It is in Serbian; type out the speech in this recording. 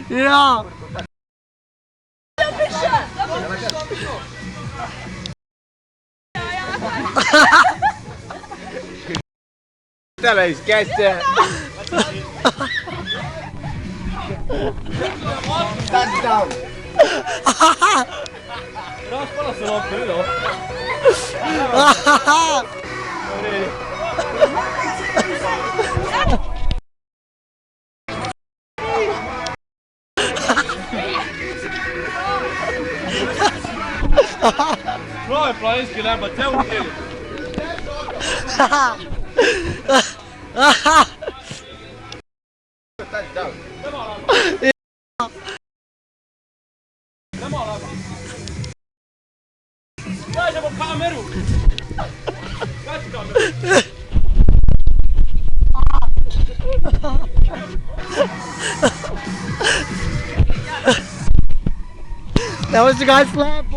Ja. Stel eens, kijk. Stand down. Bra spela så långt nu då. Bra playing skill, but tell me. Stand down. Daj po kameru. Daj kameru. That was the guy's slap.